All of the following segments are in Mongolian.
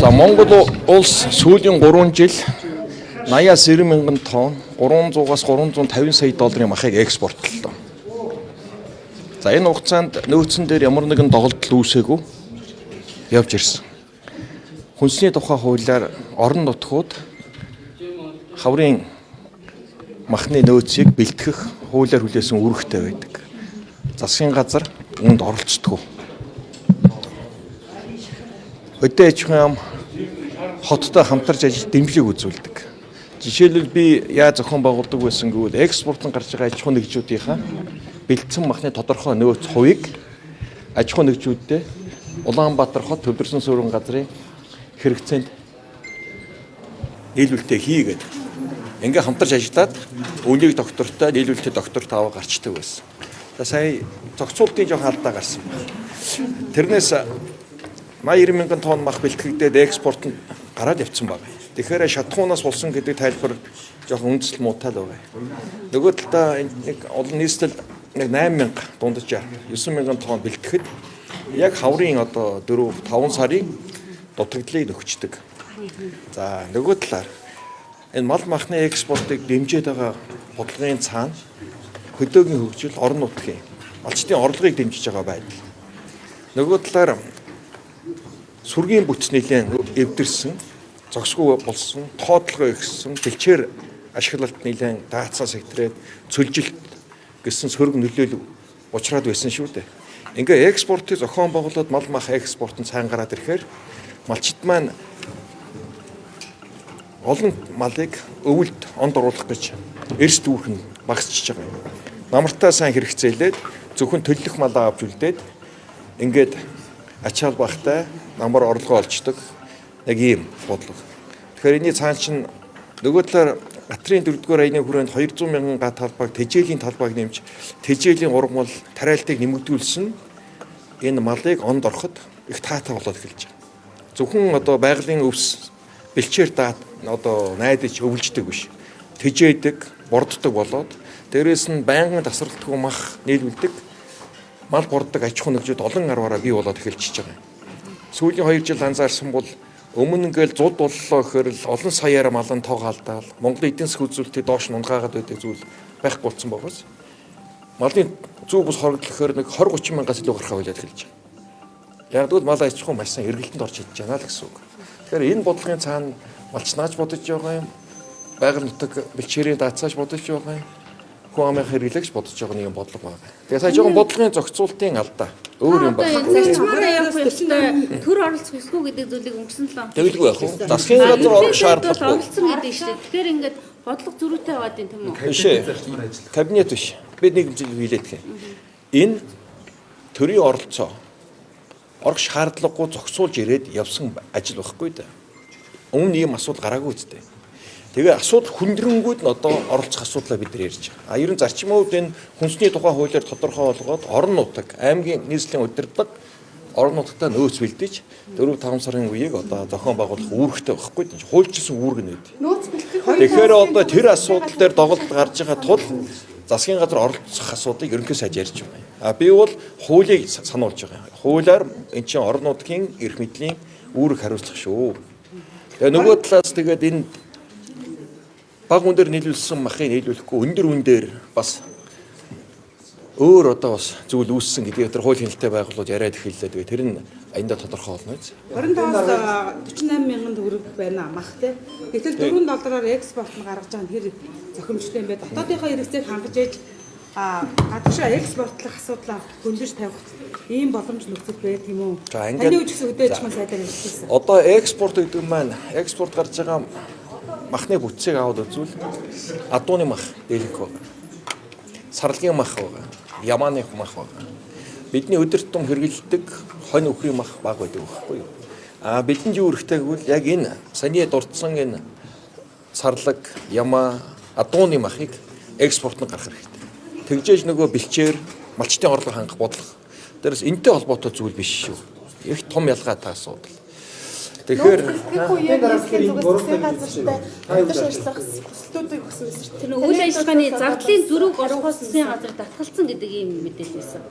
За Монгол улс сүүлийн 3 жил 89 мянган тонн 300-аас 350 сая долларын махыг экспортлоо. За энэ хугацаанд нөөцөн дээр ямар нэгэн доголдол үүсээгүй явж ирсэн. Хүнсний тухай хуулиар орон нутгууд хаврын махны нөөцийг бэлтгэх хуулиар хүлээсэн үүрэгтэй байдаг. Засгийн газар үүнд оролцдог. Өдөө аж ахуйн хоттой хамтарч ажиллаж дэмжлэг үзүүлдэг. Жишээлбэл би яаж зохион байгуулдаг байсан гэвэл экспортын гарч байгаа аж ахуйн нэгжүүдийнхаа бэлдсэн махны тодорхой нөөц хувийг аж ахуйн нэгжүүдтэй Улаанбаатар хот төвлөрсөн суурин газрын хэрэгцээнд нийлүүлэлтээ хийгээд ингээ хамтарч ажиллаад үнийг доктортой нийлүүлэлтээ доктор таваа гарчдаг байсан. За сая зохицуултын жоох алдаа гарсан. Тэрнээс 80 мянган тонн мах бэлтгэгдээд экспортод гараад явцсан байна. Тэгэхээр шатхуунаас болсон гэдэг тайлбар жоохон үндэслэл муутай л байгаа. Нөгөө талдаа нэг олон нийслэл 8,000 дундаж 9,000 тонн бэлтгэхэд яг хаврын одоо 4-5 сарын дутагдлыг өгчдөг. За нөгөө талаар энэ мал махны экспортыг дэмжиж байгаа бодлогын цаана хөдөөгийн хөгжил, орон нутгийн малчдын орлогыг дэмжиж байгаа байдал. Нөгөө талаар сүргийн бүтц нэлээд эвдэрсэн, зогсгүй болсон, тоотлогоо ихсэн, бэлчээр ашиглалт нэлээд даацсан секторээд цөлжилт гэсэн сөрөг нөлөөлөв учраад байсан шүү дээ. Ингээ экспортыг зохион байгуулад мал мах экспортын цаан гараад ирэхээр малчид маань олон малыг өвөлд онд оруулах гэж эрс дүүрхэн багасчиж байгаа юм. Намартаа сайн хэрэгцээлээд зөвхөн төлөх малаа авч үлдээд ингээд ачаал багтай намар орлогоо олждог нэг ийм бодлого. Тэгэхээр энэний цаан чинь нөгөө талаар Гатрын 4-р аяны хүрээнд 200 мянган га талбайг тэжээлийн талбайг нэмж тэжээлийн ургамал тариалтыг нэмэгдүүлсэн энэ малыг онд ороход их таатай болоод эхэлж байгаа. Зөвхөн одоо байгалийн өвс бэлчээр даат одоо найдаж өвлждөг биш. Тэжээдэг, борддог болоод дээрээс нь байнгын тасралтгүй мах нийлүүлдэг мал борддог аж ахуйн нэгжүүд олон арваараа бий болоод эхэлчихэж байгаа. Сүүлийн 2 жил анзаарсан бол өмнө ингээл зуд боллоо гэхээр л олон саяар малын тоо халдаал Монголын эдийн засгийн үзүүлэлтийг доош нунгаагаад байдаг зүйл байхгүй болсон байгаас малын зүү бус хоригдлохоор нэг 20-30 мянгаас илүү гарах байлаад эхэлж байгаа. Яг тэгвэл мал аж ахуй маш сайн эргэлтэнд орж идэж байна л гэсэн үг. Тэгэхээр энэ бодлогын цаана малчнааж бодож байгаа юм, байгаль нутаг бэлчээрийн даацааж бодож байгаа юм, хүн амын хэрэглэгч бодож байгаа нэг бодлого байна. Тэгээ сая жоохон бодлогын зохицуултын алдаа өөр юм байна. Зарчмаараа явах ёстой төр оролцох ёсгүй гэдэг зүйлийг өнгөрсөн 7 хоног. Тэгэлгүй яах вэ? Засгийн газар орох шаардлагагүй. Оролцсон гэдэг шүү дээ. Тэгэхээр ингээд бодлого зөрүүтэй байгаад юм тийм үү? Биш ээ. Кабинет биш. Бид нэг зүйл хийлээд гэх юм. Энэ төрийн оролцоо орох шаардлагагүй зохицуулж ирээд явсан ажил байхгүй да. Өмнө ийм асуудал гараагүй үстэй. Тэгээ асуудал хүндрэнгүүд нь одоо оролцох асуудлаа бид нар ярьж байгаа. Ерөн зарчмын хувьд энэ хүнсний тухай хуулиар тодорхой болгоод орон нутаг, аймгийн нийслэлийн удирдлага орон нутагтаа нөөц бэлдэж 4-5 сарын үеийг одоо зохион байгуулах үүрэгтэй байхгүй тийм хуульчилсан үүрэг нээд. Тэгэхээр одоо тэр асуудал дээр доголдол гарч байгаа тул засгийн газар оролцох асуудыг ерөнхий сайд ярьж байна. А би бол хуулийг сануулж байгаа. Хуулиар эн чинь орон нутгийн эрх мэдлийн үүрэг хариуцлага шүү. Тэгээ нөгөө талаас тэгээд энэ баг үн дээр нийлүүлсэн махыг нийлүүлэхгүй өндөр үн дээр бас өөр одоо бас зүйл үүссэн гэдгийг тэр хуулийн хэлтэй байгууллагууд яриад эхэллээ. Тэгээ тэр нь аяндаа тодорхой болно биз. 25-аас 48 мянган төгрөг байна мах тий. Гэтэл $4 экспорт нь гаргаж байгаа нь тэр зохимжтой юм байна. Дотоодынхоо хэрэгцээг хангаж ээж гадаашаа экспортлох асуудлаа хөндөж тавих ийм боломж нөхцөл байдаг юм уу? Таны үжигс өдөөж маань сайдаар хэлсэн. Одоо экспорт гэдэг маань экспорт гарч байгаа махны бүтцийг аваад үзвэл адууны мах дийлэх байна. Сарлагын мах байна. Ямааны мах байна. Бидний өдөр тутам хэрэглэдэг хонь өхрийн мах баг байдаг байхгүй юу? Бидэнд юу хэрэгтэй гэвэл яг энэ саяны дурдсан энэ сарлаг, ямаа, адууны махыг экспортод гаргах хэрэгтэй. Тэгжээж нөгөө бэлчээр малчтын орлого хангах бодлого. Дээрээс энэтэй холбоотой зүйл биш шүү. Их том ялгаатай асуудал. Тэгэхээр энэ дараагийн засгийн газартай хамтарч ажиллах хүслүүдийг өгсөн байсан шүү дээ. Тэр үйл ажиллагааны зардлын зөрүүг орохоос засгийн газар татгалцсан гэдэг ийм мэдээлэл байсан.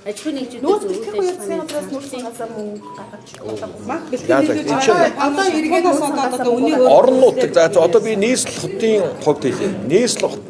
аж ахуйн нэгжүүд Нөөц бэлтгэх үеэр засгийн газраас нөөцийн газар мөнгө гаргаж байгаа. Мах бэлтгэл одоо эргээд одоо үнийг Орон нутаг за одоо би нийслэл хотын хувьд хэлье.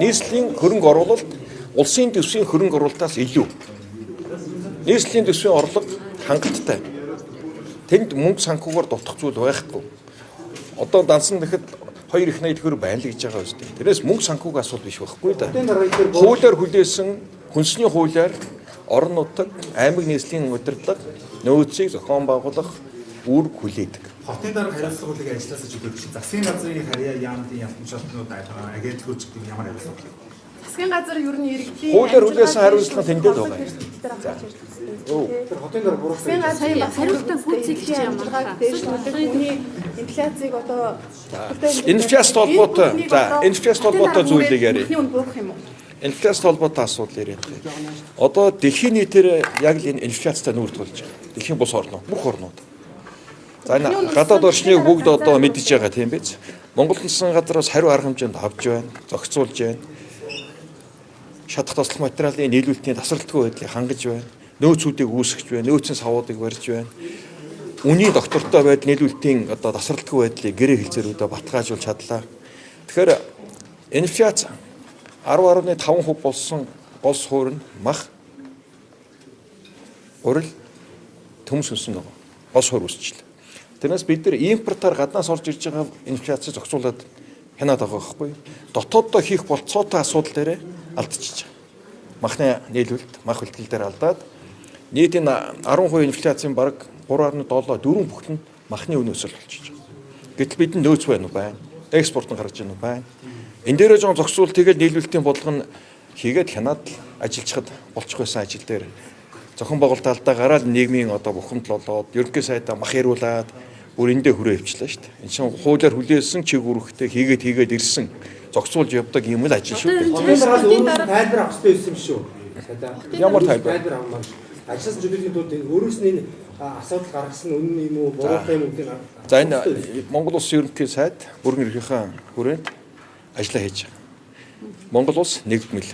Нийслэлийн хөрөнгө оруулалт улсын төсвийн хөрөнгө оруулалтаас илүү. Нийслэлийн төсвийн орлого хангалттай. Тэнд мөнгө санхүүгээр дутах зүйл байхгүй. Одоо дансан дахид 2 их найд хөр байна л гэж байгаа үстэй. Тэрээс мөнгө санхүүг асуудал биш байхгүй да. Хуулиар хүлээсэн хүнсний хуулиар орон нутаг аймаг нийслэлийн удирдлага нөөцийг зохион байгуулах үүрэг хүлээдэг. Хотын дарга хариуцлага хуулийг ажилласаа чөлөөлж засгийн газрын харьяа яамдын ялтамшаалтнууд агентлагч гэдэг нь ямар хариуцлага вэ? Засгийн газар ер нь иргэдийн Хуулиар хүлээсэн хариуцлага тэндээд байгаа юм. Тэр хотын дарга буруу засгийн газрын хариултаа гүйцэтгэж байгаа юм амжилгааг дэвшүүлэх хүний инфляцийг одоо Инфляцид холбоотой инфляцид холбоотой зүйлийг яриа. Хүний үн буурах юм уу? Инфляцид холбоотой асуудал яриад байна. Одоо дэлхийн нийтээр яг л энэ инфляцтай нүүр тулж байгаа. Дэлхийн бус орнууд, бүх орнууд. За энэ гадаад орчныг бүгд одоо мэдж байгаа тийм биз. Монгол улсын газраас хариу арга хэмжээнд авч байна, зохицуулж байна. Шатах тослох материалын нийлүүлэлтийн тасралтгүй байдлыг хангаж байна. Нөөцүүдийг үүсгэж байна, нөөцийн савуудыг барьж байна. Үнийн доктортой байдал нийлүүлэлтийн одоо тасралтгүй байдлыг гэрээ хэлцээрүүдээ баталгаажуулж чадлаа. Тэгэхээр инфляц 10.5% болсон улс хуурь нь мах урал төмс өссөн байгаа. Улс хуурь өсчихлээ. Тэрнээс бид нар импортоор гаднаас орж ирж байгаа инфляцийг зохицуулаад хянаад байгаа байхгүй юу? Дотооддоо хийх болцоотой асуудал дээр алдчихж байгаа. Махны нийлүүлэлт, мах бэлтгэл дээр алдаад нийтийн 10% инфляцийн бараг 3.7 4 бүхт нь махны үн өсөл болчихж байгаа. Гэтэл бидэнд нөөц байна уу байна? Экспорт нь гарч ийн үү байна? Энэ дээрээ жоон зохицуул тэгэл нийлүүлэлтийн бодлого нь хийгээд хянаад ажиллахад болчих байсан ажил дээр зохион байгуулалт алдаа гараад нийгмийн одоо бухимдал болоод ерөнхий сайдаа мах яриулаад бүр эндээ хүрээ өвчлээ шүү дээ. Энэ чинь хуулиар хүлээсэн чиг үүрэгтэй хийгээд ирсэн зохицуулж явдаг юм л ажил шүү дээ. хотын дарга тайлбар авах хэрэгтэй байсан юм шүү. Ямар тайлбар? авмаар. Ажлаас чөлөөний тулд өөрөөс нь асуудал гаргасан үнэн юм уу, буруутай юм уу? За энэ Монгол улсын ерөнхий сайд бүрэн эрхийнхаа хүрээнд ажиллаа хийж байгаа. Монгол улс нэгдмэл.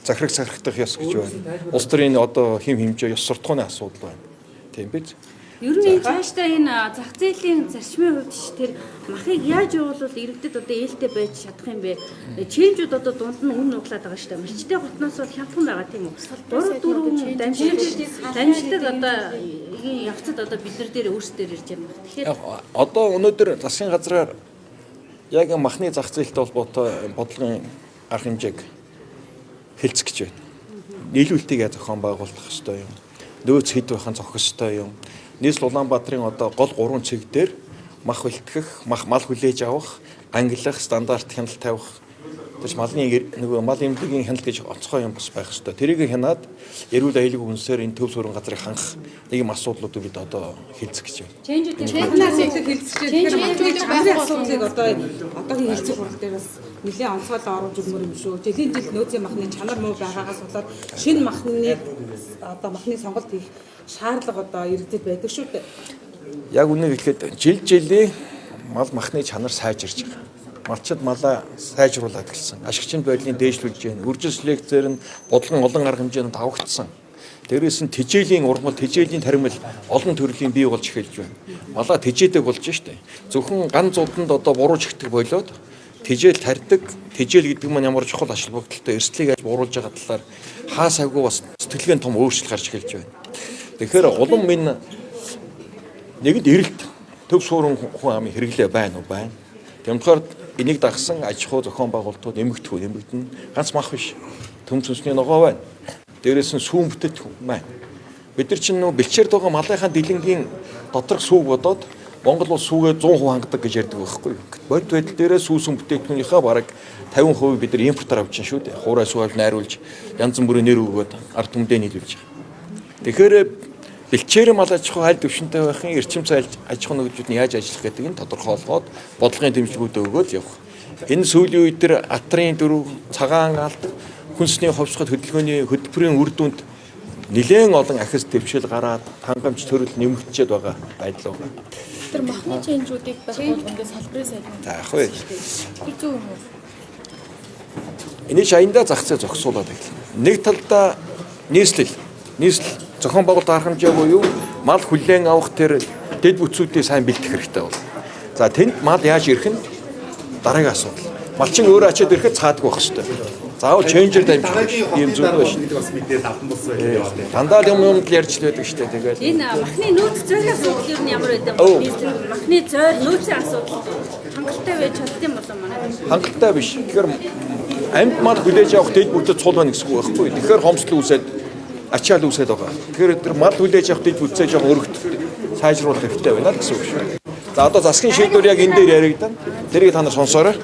Захираг сахирхдах ёс гэж байна. Улс төрийн одоо хим хэмжээ ёс суртахууны асуудал байна. Тийм биз? Ер нь цаашдаа энэ зах зээлийн зарчмын хувьд ч тэр махыг яаж явуулвал иргэдэд одоо ээлтэй байж чадах юм бэ? Чэнжүүд одоо дунд нь үн нуглаад байгаа шүү дээ. Мэлчтэй хотноос бол хямдхан байгаа тийм үү? 3-4 дамждаг одоо явцад одоо бид нар дээр өөрсдөр ирж байгаа юм. Тэгэхээр Одоо өнөөдөр засгийн газраар яг махны зах зээлтэй холбоотой бодлогын арга хэмжээг хэлцэх гэж байна. Нийлүүлэлтийг яаж зохион байгуулах ёстой юм. Нөөц хэд байхын зохих ёстой юм. Нийслэл Улаанбаатарын одоо гол 3 цэг дээр мах бэлтгэх, мал хүлээж авах, ангилах, стандарт хяналт тавих. Тэс малын нөгөө мал эмнэлгийн хяналт гэж онцгой юм бас байх ёстой. Тэрийг хянаад эрүүл аюулгүй үнсээр энэ төв суурин газрыг хангах нэг юм асуудлуудыг бид одоо хэлцэх гэж байна. Чэнжүүдээс хэлцэж байгаа асуудлыг одоогийн хэлцэх хурал дээр бас нэлээд онцгойлон оруулж өгмөр юм шүү. Жилийн жил нөөцийн махны чанар муу байгаагаас болоод шинэ махны одоо махны сонголт хийх шаардлага одоо иргэдэд байдаг шүү дээ. Яг үнэ хэлэхэд жилийн мал махны чанар сайжирч байгаа. Малчид малаа сайжруулад гэлсэн. Ашигчны байдлыг дээшлүүлж байна. Үржил селекцээр нь бодлогын олон арга хэмжээнд давагдсан. Дээрээс нь тэжээлийн ургамал, тэжээлийн таримал олон төрлийн бий болж эхэлж байна. Малаа тэжээдэг болж штэ. Зөвхөн ган зууданд одоо буруу чигтэг болоод тэжээл тарьдаг. Тэжээл гэдэг нь ямар чухал ашиг бүгдэлтэй эрсдлийг аж бууруулж байгаа талаар хаа савгүй бас сэтгэлгээний том өөрчлөлт гарч эхэлж байна. Тэгэхээр улам минь нэгэнд эрэлт төв суурин хүн амын хэрэглээ байна уу байна. Тэмдгээр энийг дагсан аж ахуй зохион байгуулалтууд нэмэгдэнэ. Ганц мах биш. Төмс өсний ногоо байна. Дээрээс нь сүүн бүтэт байна. Бид нар чинь нөө бэлчээрд байгаа малынхаа дэлэнгийн доторх сүүг бодоод Монгол улс сүүгээ 100% хангадаг гэж ярьдаг байхгүй юу. Бодит байдал дээрээ сүүсэн бүтээгдэхүүнийхээ бараг 50% бид нар импортоор авч чинь шүү дээ. Хуурай сүүг найруулж янз бүрийн нэр өгөөд ард түмдээ нийлүүлж. Тэгэхээр бэлчээр мал аж ахуй аль дэвшинтэй байхын эрчим цай аж ахуй нөхцөлд нь яаж ажиллах гэдгийг нь тодорхойлгоод бодлогын дэмжлэгүүдээ өгөөл явах. Энэ сүүлийн үед төр атрын дөрөв, цагаан алт, хүнсний ховсгол хөдөлгөөний хөтөлбөрийн үр дүнд нэлээд олон ахис дэвшил гараад хангамж төрөл нэмэгдчихэд байгаа байдал байна. Тэр махны чэнжүүдийг байх болгондоо салбарын сайд. За яг хөө. Тэр зөв юм уу? Энэ шаяндаа зах зээл зогсуулаад байна. Нэг талдаа нийслэл нийслэл зохион байгуулалт арга хэмжээ буюу мал хүлээн авах тэр дэд бүтцүүдийг сайн бэлтгэх хэрэгтэй бол. За тэнд мал яаж ирэх нь дараагийн асуудал. Малчин өөрөө ачаад ирэхэд цаадгүй байх хэрэгтэй. Заавал ченжер дамжих юм зүйл байна шүү. Бас мэдээд авсан болсон яваад байна. Дандаа юм ярьж байдаг шүү дээ. Тэгээд Энэ махны нөөц зөөрийн асуудал юу ямар байдаг вэ? Махны зөөр нөөцийн асуудал хангалттай байж чаддсан болоо манай. хангалттай биш. Тэгэхээр амьд мал хүлээж авах дэд бүтцэд цул байна гэсэн үг байхгүй. Тэгэхээр хомсдол үүсээд ачаал үүсээд байгаа. Тэгэхээр тэр мал хүлээж авах дэд бүтцээ жоохон өргөт сайжруулах хэрэгтэй байна гэсэн үг шүү. За одоо засгийн шийдвэр яг энэ дээр яригдан. Тэрийг та нар сонсоорой.